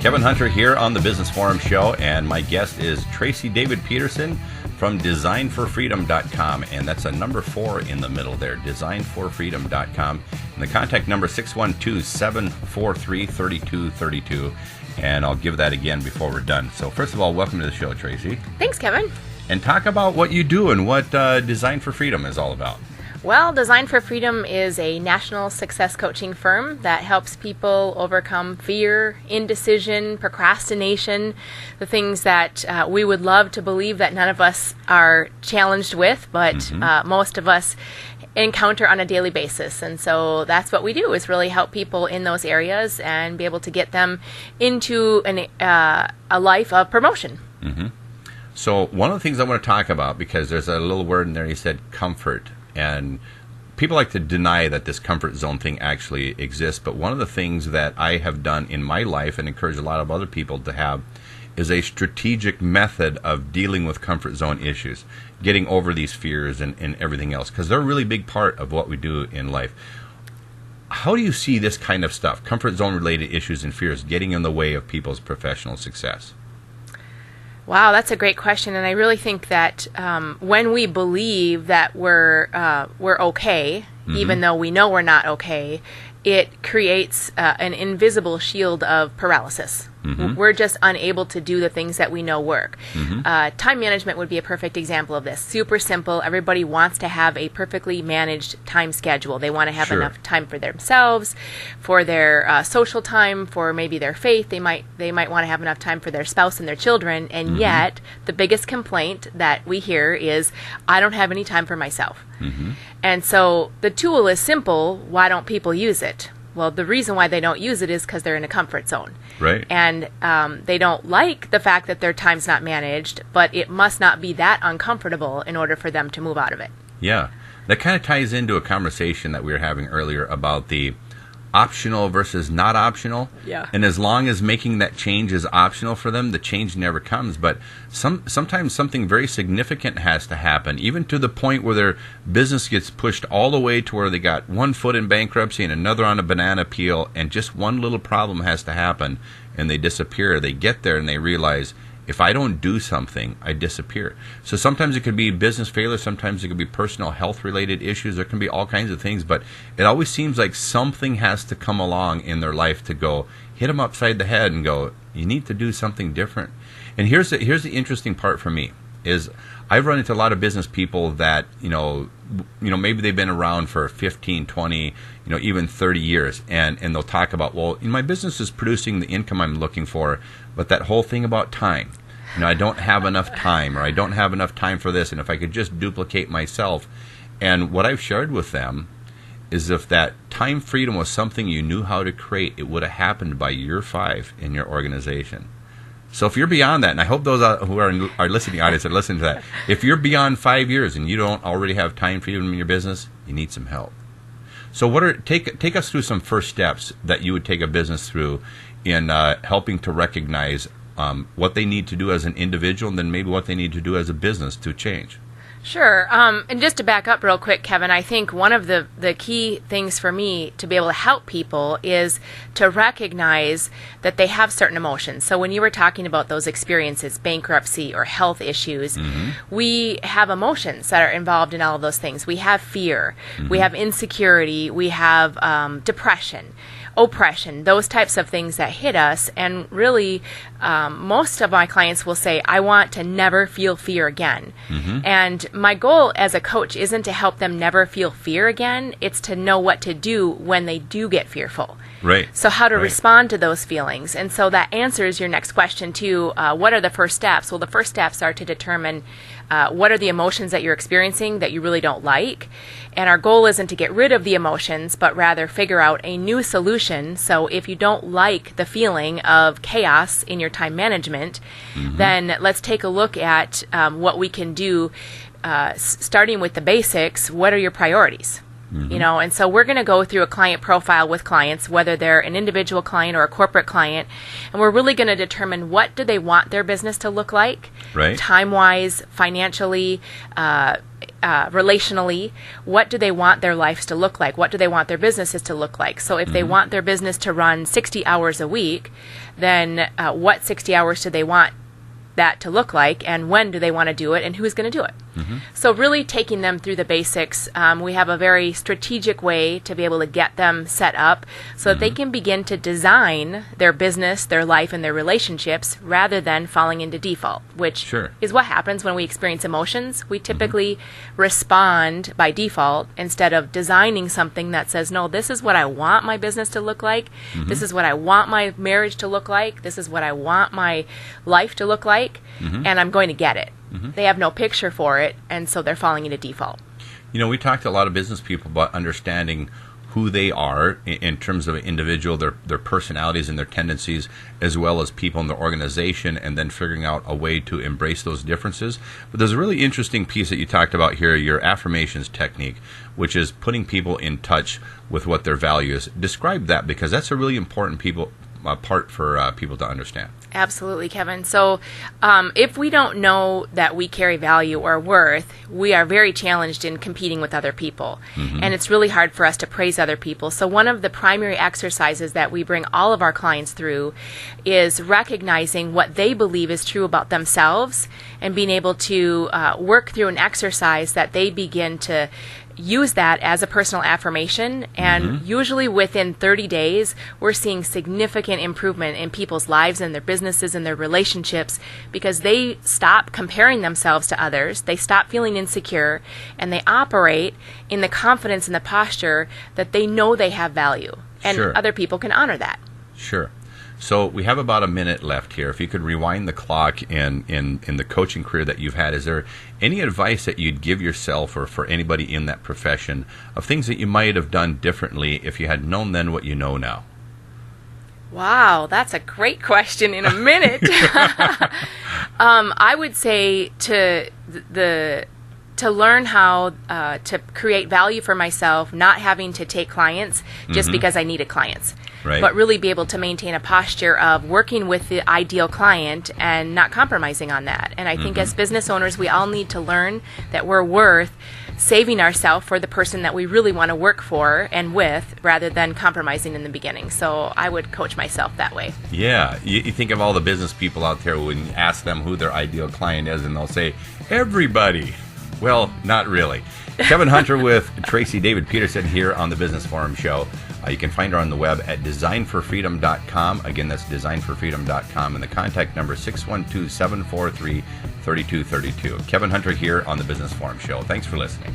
Kevin Hunter here on the Business Forum Show, and my guest is Tracy David Peterson from designforfreedom.com, and that's a number 4 in the middle there, designforfreedom.com, and the contact number 612-743-3232, and I'll give that again before we're done. So first of all, welcome to the show, Tracy. Thanks, Kevin. And talk about what you do and what Design for Freedom is all about. Well, Design for Freedom is a national success coaching firm that helps people overcome fear, indecision, procrastination, the things that we would love to believe that none of us are challenged with, but most of us encounter on a daily basis. And so that's what we do, is really help people in those areas and be able to get them into a life of promotion. Mm-hmm. So one of the things I want to talk about, because there's a little word in there, you said comfort. And people like to deny that this comfort zone thing actually exists. But one of the things that I have done in my life and encourage a lot of other people to have is a strategic method of dealing with comfort zone issues, getting over these fears and everything else, because they're a really big part of what we do in life. How do you see this kind of stuff, comfort zone related issues and fears, getting in the way of people's professional success? Wow, that's a great question, and I really think that when we believe that we're okay, even though we know we're not okay, it creates an invisible shield of paralysis. We're just unable to do the things that we know work. Time management would be a perfect example of this. Super simple. Everybody wants to have a perfectly managed time schedule. They want to have enough time for themselves, for their social time, for maybe their faith. They might want to have enough time for their spouse and their children. And yet, the biggest complaint that we hear is, I don't have any time for myself. And so the tool is simple. Why don't people use it? Well, the reason why they don't use it is because they're in a comfort zone. Right. And they don't like the fact that their time's not managed, but it must not be that uncomfortable in order for them to move out of it. Yeah. That kind of ties into a conversation that we were having earlier about the optional versus not optional. Yeah. And as long as making that change is optional for them, the change never comes. But sometimes something very significant has to happen, even to the point where their business gets pushed all the way to where they got one foot in bankruptcy and another on a banana peel, and just one little problem has to happen, and they disappear. They get there and they realize, if I don't do something, I disappear. So sometimes it could be business failure, sometimes it could be personal health-related issues, there can be all kinds of things, but it always seems like something has to come along in their life to go, hit them upside the head and go, you need to do something different. And here's the interesting part for me, is I've run into a lot of business people that, you know, maybe they've been around for 15, 20, even 30 years, and they'll talk about, well, my business is producing the income I'm looking for, but that whole thing about time, I don't have enough time, or I don't have enough time for this, and if I could just duplicate myself. And what I've shared with them is, if that time freedom was something you knew how to create, it would have happened by year 5 in your organization. So if you're beyond that, and I hope those who are in our listening audience are listening to that, if you're beyond 5 years and you don't already have time freedom in your business, you need some help. So take us through some first steps that you would take a business through in helping to recognize what they need to do as an individual, and then maybe what they need to do as a business to change. Sure. And just to back up real quick, Kevin, I think one of the key things for me to be able to help people is to recognize that they have certain emotions. So when you were talking about those experiences, bankruptcy or health issues, we have emotions that are involved in all of those things. We have fear, we have insecurity, we have depression, oppression, those types of things that hit us. And really, most of my clients will say, I want to never feel fear again. And my goal as a coach isn't to help them never feel fear again. It's to know what to do when they do get fearful. Right. So how to respond to those feelings. And so that answers your next question too. What are the first steps? Well, the first steps are to determine what are the emotions that you're experiencing that you really don't like. And our goal isn't to get rid of the emotions, but rather figure out a new solution. So if you don't like the feeling of chaos in your time management, then let's take a look at what we can do, starting with the basics. What are your priorities? And so we're going to go through a client profile with clients, whether they're an individual client or a corporate client, and we're really going to determine what do they want their business to look like, time-wise, financially, relationally, what do they want their lives to look like? What do they want their businesses to look like? So if they want their business to run 60 hours a week, then what 60 hours do they want that to look like, and when do they want to do it, and who's going to do it? So really taking them through the basics. We have a very strategic way to be able to get them set up so that they can begin to design their business, their life, and their relationships rather than falling into default, which is what happens when we experience emotions. We typically respond by default instead of designing something that says, no, this is what I want my business to look like. This is what I want my marriage to look like. This is what I want my life to look like, and I'm going to get it. They have no picture for it, and so they're falling into default. You know, we talked to a lot of business people about understanding who they are in terms of an individual, their personalities and their tendencies, as well as people in their organization, and then figuring out a way to embrace those differences. But there's a really interesting piece that you talked about here, your affirmations technique, which is putting people in touch with what their value is. Describe that, because that's a really important part for people to understand. Absolutely, Kevin. So if we don't know that we carry value or worth, we are very challenged in competing with other people. And it's really hard for us to praise other people. So one of the primary exercises that we bring all of our clients through is recognizing what they believe is true about themselves and being able to work through an exercise that they begin to use that as a personal affirmation, and usually within 30 days we're seeing significant improvement in people's lives and their businesses and their relationships, because they stop comparing themselves to others, they stop feeling insecure, and they operate in the confidence and the posture that they know they have value, and other people can honor that. So we have about a minute left here. If you could rewind the clock in the coaching career that you've had, is there any advice that you'd give yourself or for anybody in that profession of things that you might have done differently if you had known then what you know now? Wow, that's a great question in a minute. I would say to learn how to create value for myself, not having to take clients just because I needed clients. But really be able to maintain a posture of working with the ideal client and not compromising on that. And I think as business owners, we all need to learn that we're worth saving ourselves for the person that we really want to work for and with, rather than compromising in the beginning. So I would coach myself that way. Yeah. You think of all the business people out there when you ask them who their ideal client is, and they'll say, everybody. Well, not really. Kevin Hunter with Tracy David Peterson here on the Business Forum Show. You can find her on the web at designforfreedom.com. Again, that's designforfreedom.com. And the contact number is 612-743-3232. Kevin Hunter here on the Business Forum Show. Thanks for listening.